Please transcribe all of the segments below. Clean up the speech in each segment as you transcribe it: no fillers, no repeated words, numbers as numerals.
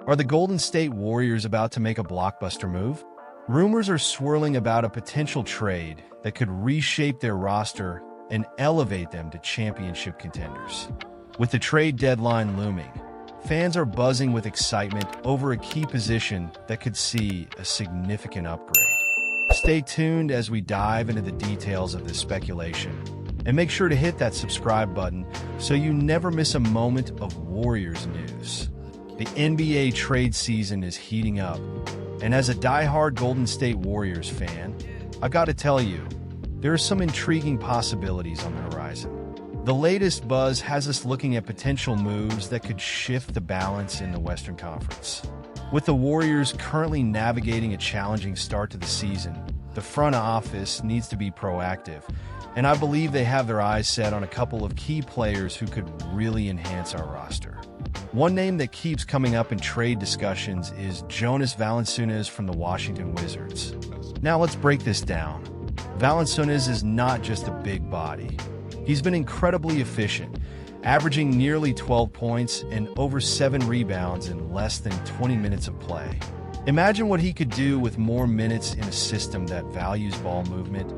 Are the Golden State Warriors about to make a blockbuster move? Rumors are swirling about a potential trade that could reshape their roster and elevate them to championship contenders. With the trade deadline looming, fans are buzzing with excitement over a key position that could see a significant upgrade. Stay tuned as we dive into the details of this speculation, and make sure to hit that subscribe button so you never miss a moment of Warriors news. The NBA trade season is heating up, and as a die-hard Golden State Warriors fan, I gotta tell you, there are some intriguing possibilities on the horizon. The latest buzz has us looking at potential moves that could shift the balance in the Western Conference. With the Warriors currently navigating a challenging start to the season, the front office needs to be proactive, and I believe they have their eyes set on a couple of key players who could really enhance our roster. One name that keeps coming up in trade discussions is Jonas Valanciunas from the Washington Wizards. Now let's break this down. Valanciunas is not just a big body. He's been incredibly efficient, averaging nearly 12 points and over 7 rebounds in less than 20 minutes of play. Imagine what he could do with more minutes in a system that values ball movement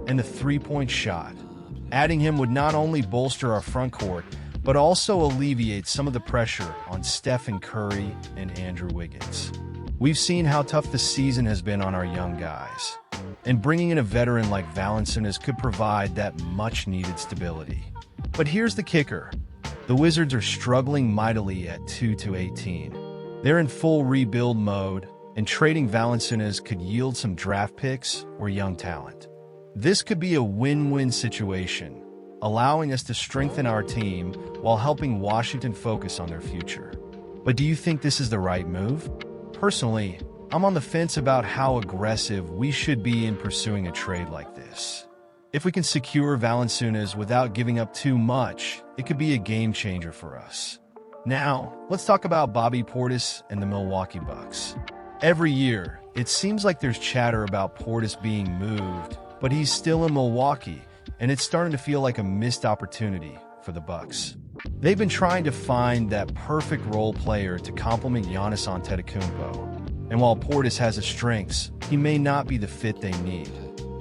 and the three-point shot. Adding him would not only bolster our front court, but also alleviate some of the pressure on Stephen Curry and Andrew Wiggins. We've seen how tough the season has been on our young guys, and bringing in a veteran like Valanciunas could provide that much-needed stability. But here's the kicker. The Wizards are struggling mightily at 2-18. They're in full rebuild mode, and trading Valanciunas could yield some draft picks or young talent. This could be a win-win situation, allowing us to strengthen our team while helping Washington focus on their future. But do you think this is the right move? Personally, I'm on the fence about how aggressive we should be in pursuing a trade like this. If we can secure Valanciunas without giving up too much, it could be a game changer for us. Now, let's talk about Bobby Portis and the Milwaukee Bucks. Every year, it seems like there's chatter about Portis being moved, but he's still in Milwaukee, and it's starting to feel like a missed opportunity for the Bucks. They've been trying to find that perfect role player to complement Giannis Antetokounmpo, and while Portis has his strengths, he may not be the fit they need.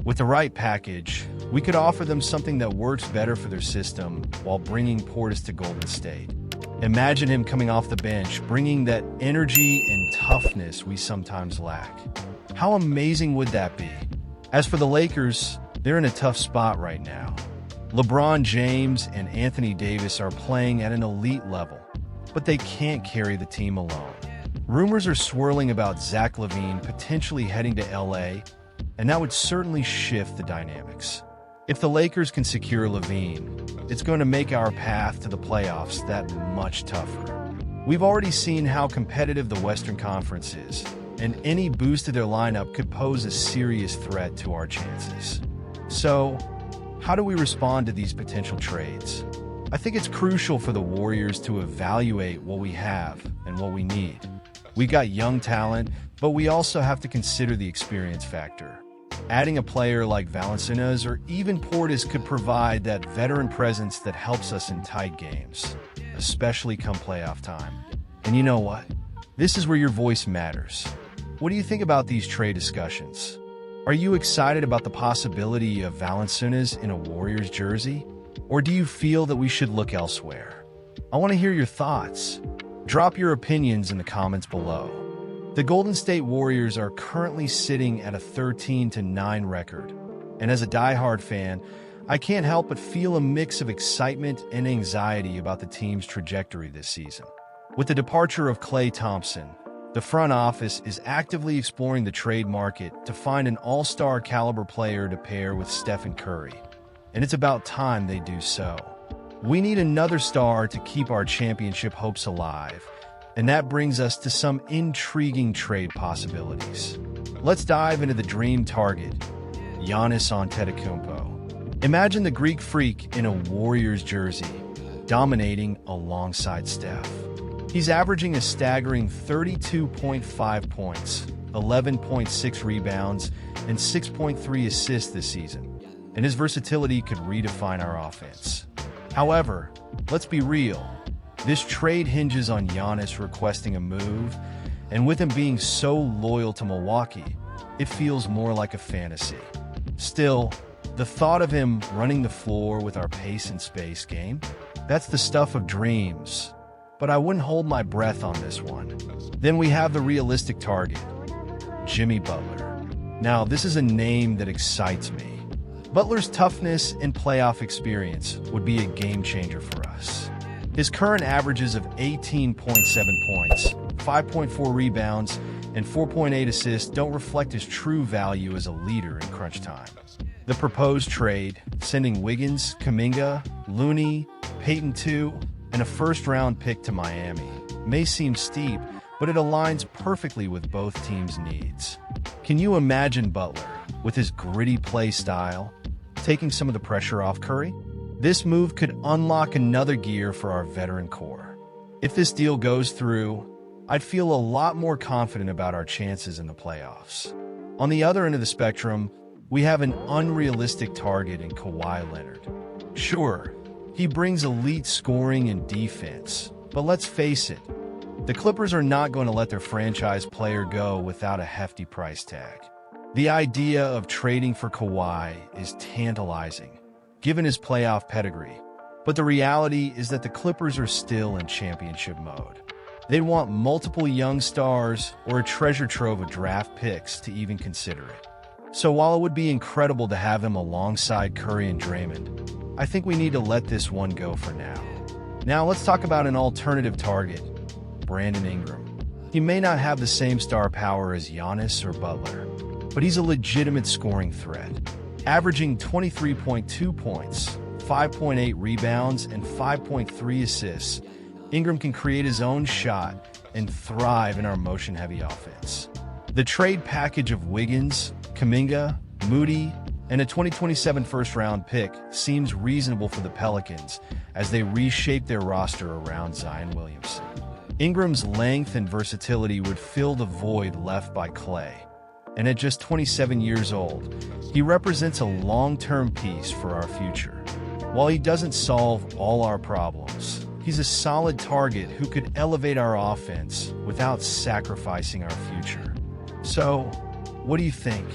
With the right package, we could offer them something that works better for their system while bringing Portis to Golden State. Imagine him coming off the bench, bringing that energy and toughness we sometimes lack. How amazing would that be? As for the Lakers, they're in a tough spot right now. LeBron James and Anthony Davis are playing at an elite level, but they can't carry the team alone. Rumors are swirling about Zach LaVine potentially heading to LA, and that would certainly shift the dynamics. If the Lakers can secure LaVine, it's going to make our path to the playoffs that much tougher. We've already seen how competitive the Western Conference is, and any boost to their lineup could pose a serious threat to our chances. So, how do we respond to these potential trades? I think it's crucial for the Warriors to evaluate what we have and what we need. We got young talent, but we also have to consider the experience factor. Adding a player like Valanciunas or even Portis could provide that veteran presence that helps us in tight games, especially come playoff time. And you know what? This is where your voice matters. What do you think about these trade discussions? Are you excited about the possibility of Valanciunas in a Warriors jersey? Or do you feel that we should look elsewhere? I want to hear your thoughts. Drop your opinions in the comments below. The Golden State Warriors are currently sitting at a 13-9 record, and as a diehard fan, I can't help but feel a mix of excitement and anxiety about the team's trajectory this season. With the departure of Klay Thompson, the front office is actively exploring the trade market to find an all-star caliber player to pair with Stephen Curry, and it's about time they do so. We need another star to keep our championship hopes alive, and that brings us to some intriguing trade possibilities. Let's dive into the dream target, Giannis Antetokounmpo. Imagine the Greek freak in a Warriors jersey, dominating alongside Steph. He's averaging a staggering 32.5 points, 11.6 rebounds, and 6.3 assists this season, and his versatility could redefine our offense. However, let's be real. This trade hinges on Giannis requesting a move, And with him being so loyal to Milwaukee, it feels more like a fantasy. Still, the thought of him running the floor with our pace and space game, that's the stuff of dreams. But I wouldn't hold my breath on this one. Then we have the realistic target, Jimmy Butler. Now, this is a name that excites me. Butler's toughness and playoff experience would be a game changer for us. His current averages of 18.7 points, 5.4 rebounds, and 4.8 assists don't reflect his true value as a leader in crunch time. The proposed trade, sending Wiggins, Kuminga, Looney, Peyton II, and a first-round pick to Miami, may seem steep, but it aligns perfectly with both teams' needs. Can you imagine Butler, with his gritty play style, taking some of the pressure off Curry? This move could unlock another gear for our veteran core. If this deal goes through, I'd feel a lot more confident about our chances in the playoffs. On the other end of the spectrum, we have an unrealistic target in Kawhi Leonard. Sure, he brings elite scoring and defense, but let's face it, the Clippers are not going to let their franchise player go without a hefty price tag. The idea of trading for Kawhi is tantalizing, given his playoff pedigree, but the reality is that the Clippers are still in championship mode. They'd want multiple young stars or a treasure trove of draft picks to even consider it. So while it would be incredible to have him alongside Curry and Draymond, I think we need to let this one go for now. Now let's talk about an alternative target, Brandon Ingram. He may not have the same star power as Giannis or Butler, but he's a legitimate scoring threat. Averaging 23.2 points, 5.8 rebounds, and 5.3 assists, Ingram can create his own shot and thrive in our motion-heavy offense. The trade package of Wiggins, Kuminga, Moody, and a 2027 first-round pick seems reasonable for the Pelicans as they reshape their roster around Zion Williamson. Ingram's length and versatility would fill the void left by Clay, and at just 27 years old, he represents a long-term piece for our future. While he doesn't solve all our problems, he's a solid target who could elevate our offense without sacrificing our future. So, what do you think?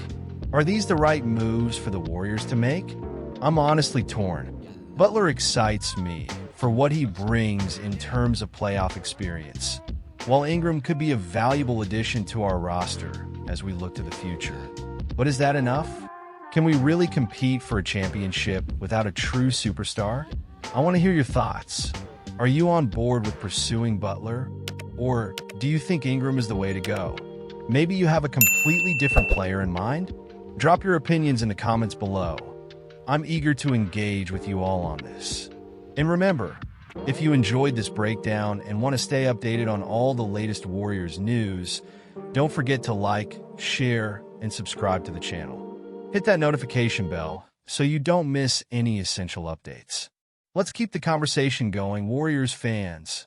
Are these the right moves for the Warriors to make? I'm honestly torn. Butler excites me for what he brings in terms of playoff experience, while Ingram could be a valuable addition to our roster as we look to the future. But is that enough? Can we really compete for a championship without a true superstar? I want to hear your thoughts. Are you on board with pursuing Butler? Or do you think Ingram is the way to go? Maybe you have a completely different player in mind? Drop your opinions in the comments below. I'm eager to engage with you all on this. And remember, if you enjoyed this breakdown and want to stay updated on all the latest Warriors news, don't forget to like, share, and subscribe to the channel. Hit that notification bell so you don't miss any essential updates. Let's keep the conversation going, Warriors fans.